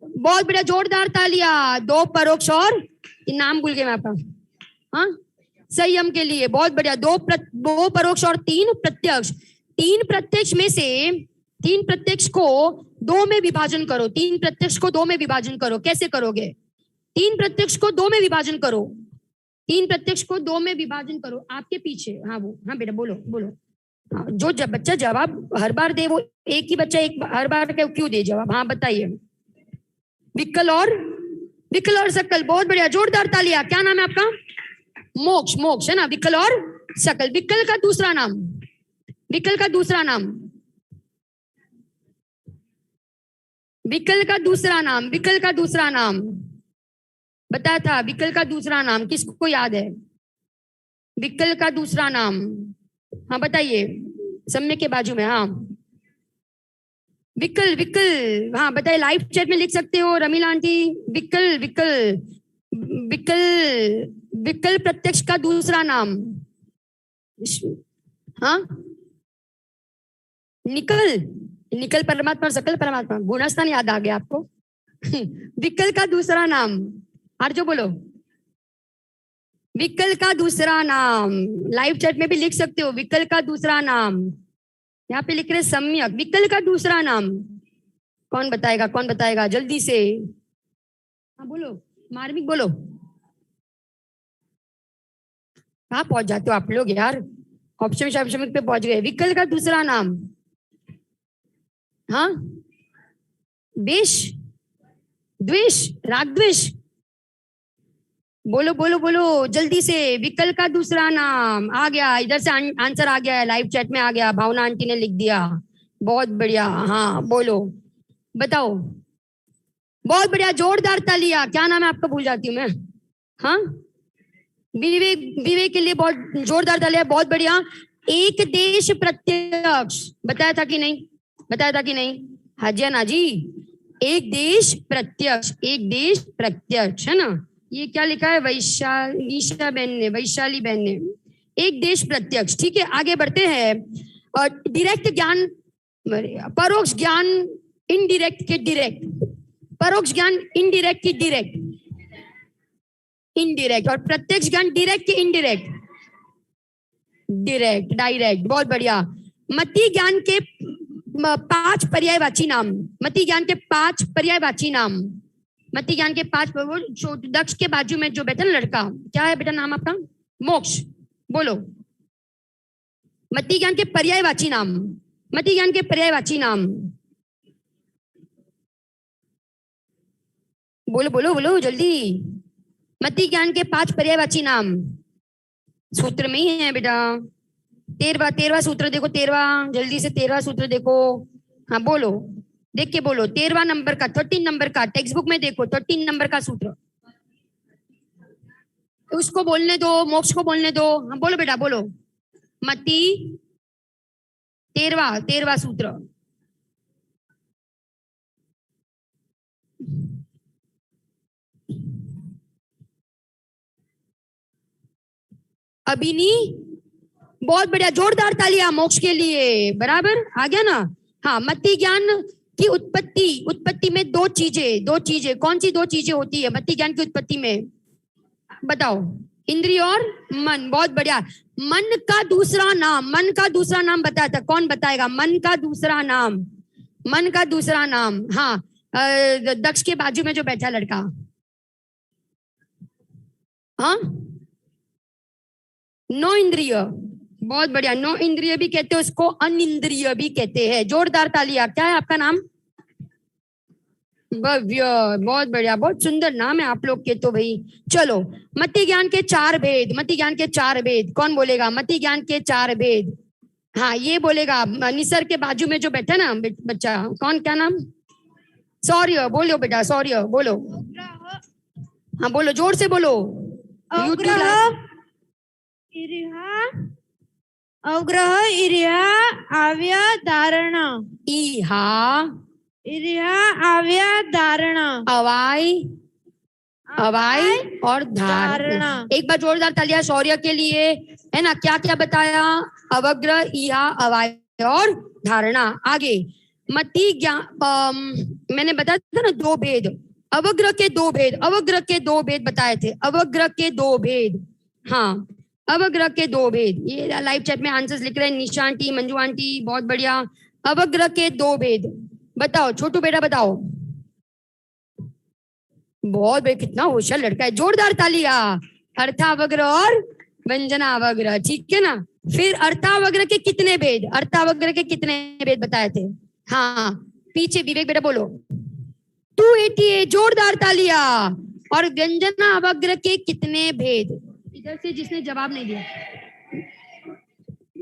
बहुत बढ़िया, जोरदार तालियां। 2 परोक्ष और नाम भूल गए मैं आपका, हाँ संयम के लिए। बहुत बढ़िया, 2 परोक्ष और 3 प्रत्यक्ष। 3 प्रत्यक्ष में से 3 प्रत्यक्ष को 2 में विभाजन करो। 3 प्रत्यक्ष को 2 में विभाजन करो। कैसे करोगे? 3 प्रत्यक्ष को 2 में विभाजन करो। 3 प्रत्यक्ष को 2 में विभाजन करो। आपके पीछे, हाँ वो, हाँ बेटा बोलो बोलो। हाँ, जो बच्चा जवाब हर बार दे, वो एक ही बच्चा एक हर बार क्यों दे जवाब? हाँ बताइए। विकल और सकल। बहुत बढ़िया, जोरदार तालियां। क्या नाम है आपका? मोक्ष। मोक्ष है ना, विकल और सकल। विकल का दूसरा नाम, विकल का दूसरा नाम, विकल का दूसरा नाम, विकल का दूसरा नाम बताया था। विकल का दूसरा नाम किसको याद है? विकल का दूसरा नाम, हाँ बताइए, सम्य के बाजू में। हाँ विकल, विकल, हाँ बताइए, लाइव चैट में लिख सकते हो रमीला आंटी। विकल, विकल, विकल, विकल प्रत्यक्ष का दूसरा नाम, हाँ निकल, निकल परमात्मा और सकल परमात्मा, गुणस्थान याद आ गया आपको। विकल का दूसरा नाम, आर्जो बोलो। विकल का दूसरा नाम, लाइव चैट में भी लिख सकते हो। विकल का दूसरा नाम, यहाँ पे लिख रहे सम्यक। विकल का दूसरा नाम कौन बताएगा? कौन बताएगा जल्दी से? हाँ बोलो, मार्मिक बोलो। कहाँ पहुंच जाते हो आप लोग यार? ऑप्शन पे पहुंच गए। विकल का दूसरा नाम, हाँ द्वेष, द्वेष, राग द्वेष। बोलो बोलो बोलो जल्दी से। विकल का दूसरा नाम आ गया, इधर से आंसर आ गया है, लाइव चैट में आ गया। भावना आंटी ने लिख दिया, बहुत बढ़िया। हाँ बोलो, बताओ। बहुत बढ़िया, जोरदार तालियां। क्या नाम है आपका? भूल जाती हूँ मैं। हाँ विवेक, विवेक के लिए बहुत जोरदार तालियां। बहुत बढ़िया। एक देश प्रत्यक्ष बताया था कि नहीं? बताया था कि नहीं? हाजिया ना जी, एक देश प्रत्यक्ष, एक देश प्रत्यक्ष है ना। ये क्या लिखा है? वैशाली बहन ने, वैशाली बहन ने, एक देश प्रत्यक्ष। ठीक है, आगे बढ़ते हैं। और डायरेक्ट ज्ञान, परोक्ष ज्ञान इनडायरेक्ट के डायरेक्ट, परोक्ष ज्ञान इनडायरेक्ट की डायरेक्ट, इनडायरेक्ट, और प्रत्यक्ष ज्ञान डायरेक्ट के इनडायरेक्ट, डायरेक्ट, डायरेक्ट। बहुत बढ़िया। मति ज्ञान के 5 पर्यायवाची नाम, मति ज्ञान के 5 पर्यायवाची नाम, मति ज्ञान के 5। दक्ष के बाजू में जो बैठा ना लड़का, क्या है बेटा नाम आपका? मोक्ष। बोलो, मति ज्ञान के पर्यायवाची नाम, मति ज्ञान के पर्यायवाची नाम बोलो बोलो बोलो जल्दी। मति ज्ञान के 5 पर्यायवाची नाम सूत्र में ही है बेटा। 13वां सूत्र देखो, 13वां, जल्दी से 13वां सूत्र देखो। हाँ बोलो, देख के बोलो। 13वां नंबर का, 13 नंबर का, टेक्स्ट बुक में देखो 13 नंबर का सूत्र। उसको बोलने दो, मोक्ष को बोलने दो। हाँ बोलो बेटा बोलो। मति 13वां सूत्र। अभिनी, बहुत बढ़िया, जोरदार तालियां मोक्ष के लिए। बराबर आ गया ना। हाँ, मति ज्ञान की उत्पत्ति, उत्पत्ति में 2 चीजें, कौन सी 2 चीजें होती है मति ज्ञान की उत्पत्ति में? बताओ। इंद्रिय और मन। बहुत बढ़िया। मन का दूसरा नाम, मन का दूसरा नाम बताया था, कौन बताएगा? मन का दूसरा नाम, मन का दूसरा नाम। हाँ दक्ष के बाजू में जो बैठा लड़का, हाँ 9 इंद्रिय। बहुत बढ़िया, 9 इंद्रिय भी कहते हैं उसको, अनिंद्रिय भी कहते हैं। जोरदार तालियां। क्या है आपका नाम? भव्य। बहुत बढ़िया, बहुत सुंदर नाम है आप लोग के तो भाई। चलो, मति ज्ञान के 4 भेद, मति ज्ञान के 4 भेद कौन बोलेगा? मति ज्ञान के 4 भेद, हाँ ये बोलेगा निसर के बाजू में जो बैठा ना बच्चा, कौन, क्या नाम? सौर्य। बोलो बेटा, सौर्य बोलो। हाँ बोलो, जोर से बोलो। You do अवग्रह like- इरिहा अवग्रह इरिहा आव्य धारण इहा इरिहा आव्य धारण अवाई अवाई और धारण। धारण। एक बार जोरदार तालियां शौर्य के लिए, है ना। क्या क्या बताया? अवग्रह, इहा, अवाई और धारणा। आगे मति ज्ञान, मैंने बताया था ना 2 भेद, अवग्रह के 2 भेद, अवग्रह के 2 भेद बताए थे, अवग्रह के 2 भेद। हाँ, अवग्रह के 2 भेद। ये लाइव चैट में आंसर्स लिख रहे हैं निशा आंटी, मंजू आंटी, बहुत बढ़िया। अवग्रह के 2 भेद बताओ, छोटू बेटा बताओ। बहुत बड़े, कितना होशियार लड़का है, जोरदार तालियां। अर्थावग्रह और व्यंजनावग्रह, ठीक है ना। फिर अर्थावग्रह के कितने भेद, अर्थावग्रह के कितने भेद बताए थे? हाँ, पीछे विवेक बेटा बोलो। 288, जोरदार तालियां। और व्यंजनावग्रह के कितने भेद? इधर से जिसने जवाब नहीं दिया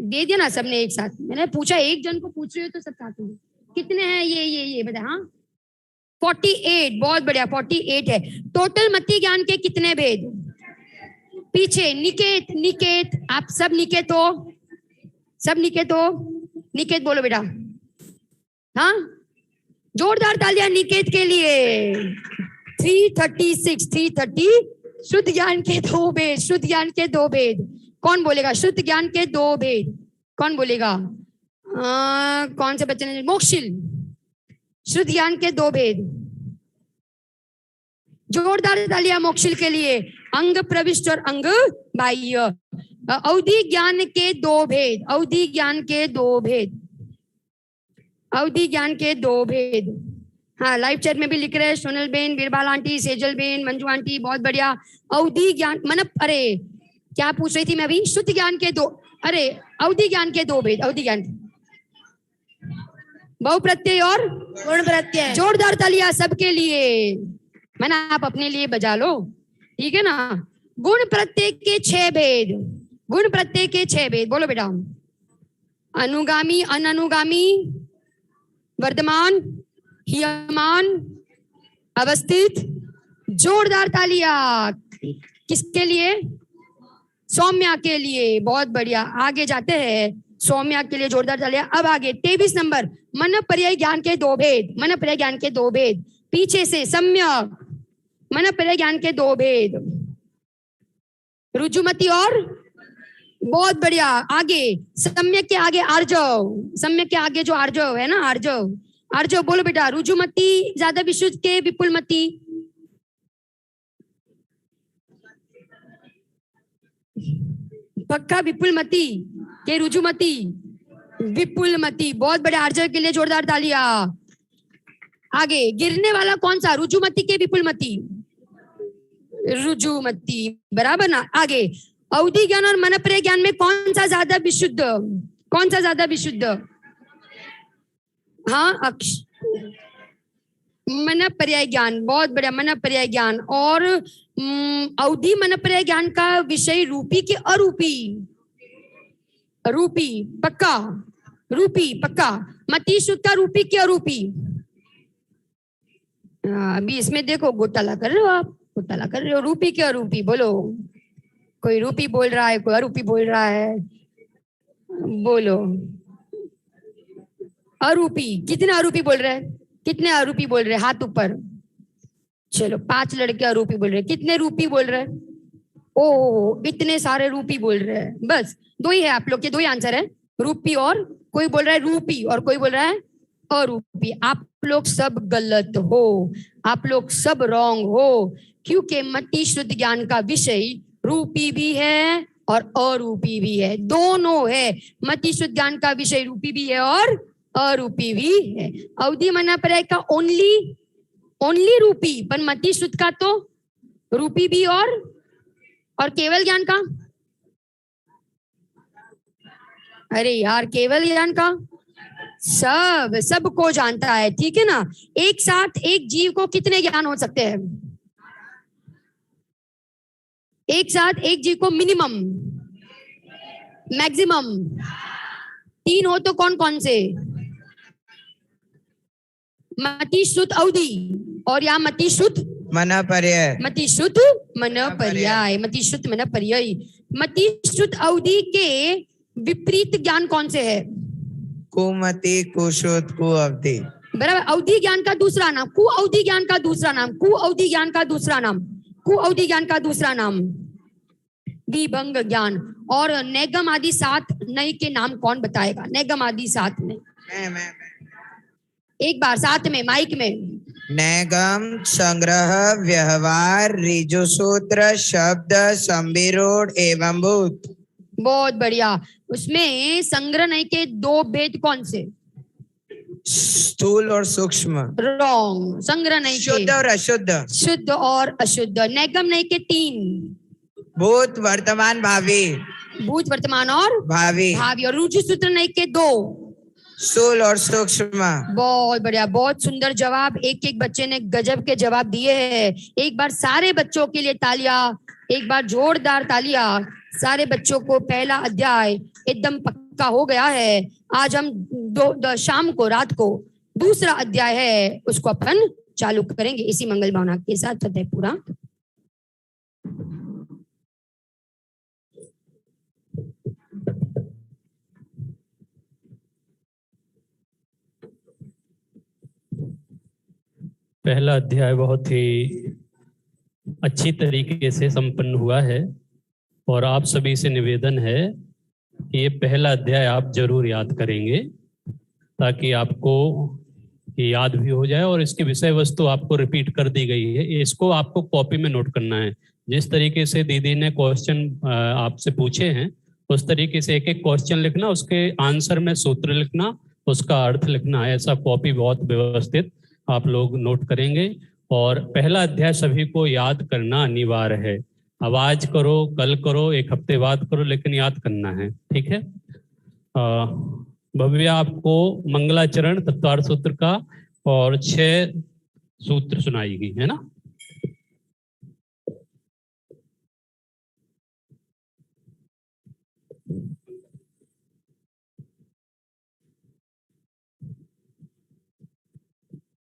दे दिया ना सबने एक साथ। मैंने पूछा, एक जन को पूछ रहे हो तो सब साथ में। कितने हैं ये बता। हाँ, 48, बहुत बढ़िया, 48 है। टोटल मति ज्ञान के कितने भेद? पीछे निकेत, निकेत, आप सब निकेत हो, सब निकेत हो, निकेत बोलो बेटा। हाँ, जोरदार तालियां निकेत के लिए। 336, 330। शुद्ध ज्ञान के 2 भेद, शुद्ध ज्ञान के 2 भेद। कौन बोलेगा? शुद्ध ज्ञान के 2 भेद कौन बोलेगा? कौन से बच्चे ने? मोक्षिल। शुद्ध ज्ञान के 2 भेद, जोरदार तालियां मोक्षिल के लिए। अंग प्रविष्ट और अंग बाह्य। अवधि ज्ञान के 2 भेद, अवधि ज्ञान के 2 भेद, अवधि ज्ञान के 2 भेद। हाँ, लाइव चैट में भी लिख रहे हैं सोनल बेन, बीरबाल आंटी, सेजल बेन, मंजू आंटी, बहुत बढ़िया। अवधि ज्ञान मतलब, अरे क्या पूछ रही थी मैं अभी? शुद्ध ज्ञान के 2, अरे अवधि ज्ञान के 2 भेद, अवधि ज्ञान, बहु प्रत्यय और गुण प्रत्यय। जोरदार तालियां सबके लिए। मैंने, आप अपने लिए बजा लो, ठीक है ना। गुण प्रत्यय के 6 भेद, गुण प्रत्यय के 6 भेद बोलो बेटा। अनुगामी, अननुगामी, वर्तमान, ह्रियमान, अवस्थित। जोरदार तालियां किसके लिए? सौम्या के लिए, बहुत बढ़िया। आगे जाते हैं, सौम्या के लिए जोरदार तालियां। अब आगे 23 नंबर, मन पर्याय ज्ञान के 2 भेद, मन पर्याय ज्ञान के 2 भेद। पीछे से सम्यक, मन पर्याय ज्ञान के 2 भेद, रुजुमति और, बहुत बढ़िया। आगे सम्यक के आगे आर्जव, सम्यक के आगे जो आर्जव है ना, आर्जव, आर्जव बोलो बेटा। रुजुमति ज्यादा विशुद्ध के विपुलमति, पक्का विपुलमति के रुजुमति, विपुलमति, बहुत बड़े। आर्जव के लिए जोरदार तालियां। आगे गिरने वाला कौन सा? रुजुमति के विपुलमति, रुजुमति, बराबर ना। आगे अवधि ज्ञान और मनपर्याय ज्ञान में कौन सा ज्यादा विशुद्ध, कौन सा ज्यादा विशुद्ध? हाँ, मनपर्याय ज्ञान, बहुत बढ़िया, मनपर्याय ज्ञान। और अवधि मनपर्याय ज्ञान का विषय रूपी के अरूपी? रूपी, पक्का, रूपी, पक्का। मति शुद्ध का रूपी के अरूपी? अभी इसमें देखो, घोटाला कर रहे हो आप, घोटाला कर रहे हो। रूपी के अरूपी बोलो। कोई रूपी बोल रहा है, कोई अरूपी बोल रहा है, बोलो। अरूपी, कितने अरूपी बोल रहे हैं? कितने अरूपी बोल रहे हैं? हाथ ऊपर। चलो, 5 लड़के अरूपी बोल रहे हैं। कितने रूपी बोल रहे हैं? ओ, इतने सारे रूपी बोल रहे हैं। बस 2 ही है आप लोग के, 2 ही आंसर है, रूपी और कोई बोल रहा है रूपी और कोई बोल रहा है अरूपी। आप लोग सब गलत हो, आप लोग सब रॉन्ग हो, क्योंकि मति शुद्ध ज्ञान का विषय रूपी भी है और अरूपी भी है, दोनों है। मति शुद्ध ज्ञान का विषय रूपी भी है और अरूपी भी है। अवधि मनपर्याय का ओनली रूपी, पर मति शुद्ध का तो रूपी भी और केवल ज्ञान का, अरे यार, केवल ज्ञान का सबको जानता है, ठीक है ना। एक साथ एक जीव को कितने ज्ञान हो सकते हैं? एक साथ एक जीव को मिनिमम, मैक्सिमम 3 हो तो कौन कौन से? मति शुद्ध अवधि और या मति शुद्ध मन पर्याय, मति श्रुत मन पर्याय, मति श्रुत मन पर्याय। मति श्रुत अवधि के विपरीत ज्ञान कौन से है? कुमति, कुश्रुत, कुअवधि। बराबर। अवधि ज्ञान का दूसरा नाम, कु अवधि ज्ञान का दूसरा नाम, कु अवधि ज्ञान का दूसरा नाम, कु अवधि ज्ञान का दूसरा नाम विभंग ज्ञान। और नेगम आदि 7 नय के नाम कौन बताएगा? नेगम आदि 7 नय, मैं एक बार साथ में माइक में। नेगम, संग्रह, व्यवहार, ऋजुसूत्र, शब्द, संविरूढ़ एवं भूत। बहुत बढ़िया। उसमें संग्रह नय के 2 भेद कौन से? स्थूल और सूक्ष्म। रॉन्ग। संग्रह नय शुद्ध और अशुद्ध। शुद्ध और अशुद्ध। नेगम नय के 3, भूत, वर्तमान, भावी। भूत, वर्तमान और भावी। भावी। और ऋजुसूत्र नय के 2, स्थूल और सूक्ष्म। बहुत बढ़िया, बहुत सुंदर जवाब। एक एक बच्चे ने गजब के जवाब दिए हैं। एक बार सारे बच्चों के लिए तालियां, एक बार जोरदार तालियां। सारे बच्चों को पहला अध्याय एकदम पक्का हो गया है। आज हम शाम को, रात को दूसरा अध्याय है उसको अपन चालू करेंगे इसी मंगल भावना के साथ। फतेहपुरा। पहला अध्याय बहुत ही अच्छी तरीके से संपन्न हुआ है और आप सभी से निवेदन है कि ये पहला अध्याय आप जरूर याद करेंगे ताकि आपको ये याद भी हो जाए और इसकी विषय वस्तु आपको रिपीट कर दी गई है। इसको आपको कॉपी में नोट करना है। जिस तरीके से दीदी ने क्वेश्चन आपसे पूछे हैं उस तरीके से एक एक क्वेश्चन लिखना, उसके आंसर में सूत्र लिखना, उसका अर्थ लिखना है। ऐसा कॉपी बहुत व्यवस्थित आप लोग नोट करेंगे। और पहला अध्याय सभी को याद करना अनिवार्य है। अब आज करो, कल करो, एक हफ्ते बाद करो, लेकिन याद करना है, ठीक है। भव्य आपको मंगलाचरण तत्वार्थ सूत्र का और 6 सूत्र सुनाएगी, है ना।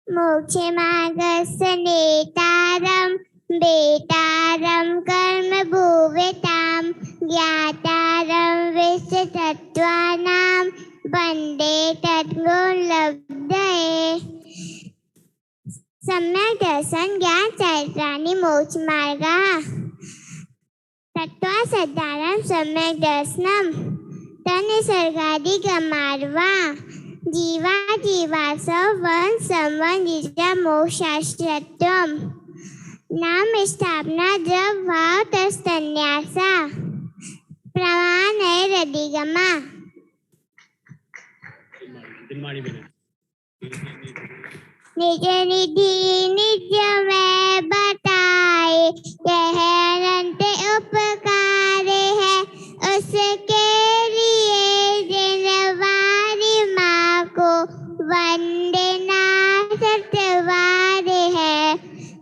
मोक्षे मार्गस्य नेतारं वेतारं कर्म भुवेतां ज्ञातारं विश्वतत्त्वानां वन्दे तद्गुणलब्धये। सम्यक् दर्शन ज्ञान चरित्राणि मोक्ष मार्गाः तत्त्वसाधारणं सम्यक् दर्शनं तन्निसर्गादिगमार्वा जीवा जीवासव वन संवन जिजा मोक्षाश्रयत्वम् नाम स्थापना जब भाव तस्तन्यासा प्रमाण है रदिगमा। निज निधि निज में बताए यह अनंत उपकार है उसके लिए जिनवारी माँ को वंदना सत्यवाद है,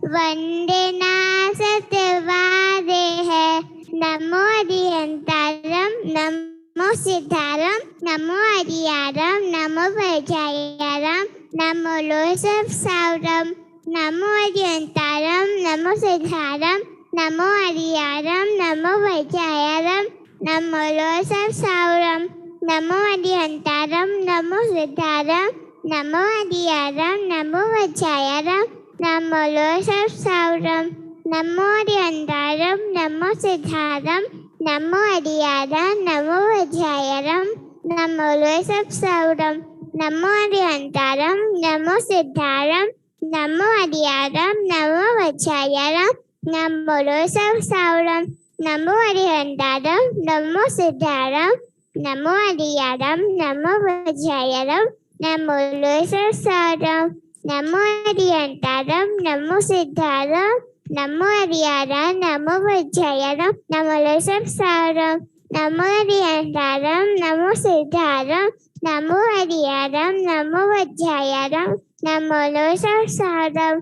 वंदना सत्यवाद है। नमो अधियंतारम नमो सिद्धारम नमो अधियारम नमो वैजायारम नमो लोसव सावरम नमो अधियंतारम नमो सिद्धारम नमो अधियारम नमो वैजायारम नमो लोसव सावरम नमो अधियंतारम नमो सिद्धारम नमो अधियारम नमो वैजायारम नमो लोसव सावरम नमो अधियंतारम नमो सिद्धारम नमो अधियारम नमो वैजायारम नमो लोसव सावरम नमो अधियंतारम नमो सिद्धारम नमो अधियारम नमो वैजायारम नमो लोसव सावरम नमो अधियंतारम नमो सिद्धारम नमो अधियारम नमो वैजायारम नमो लोसव सावरम नमो अधियंतारम नमो सिद्धारम नमो अधियारम नमो वैजायारम नमो लोसव सावरम नमो अधियंतारम नमो सिद्धारम नमो अधियारम नमो वैजायारम नमो लोसव सावरम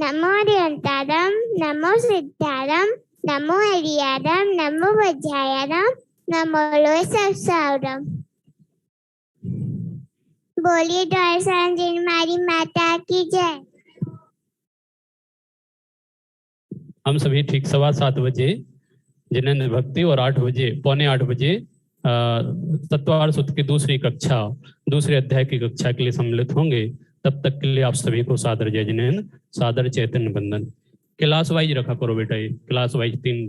नमो अधियंतारम नमो सिद्धारम नमो अधियारम नमो वैजायारम नमो लोसव सावरम। बोलिए द्वारका मारी माता की जय। हम सभी ठीक 7:15 बजे जिनेंद्र भक्ति और 8 बजे 7:45 बजे तत्वार सूत्र की दूसरे अध्याय की कक्षा के लिए सम्मिलित होंगे। तब तक के लिए आप सभी को सादर जय जिनेंद्र, सादर चैतन्य बंदन। क्लास वाइज रखा करो बेटा, ये क्लास वाइज 3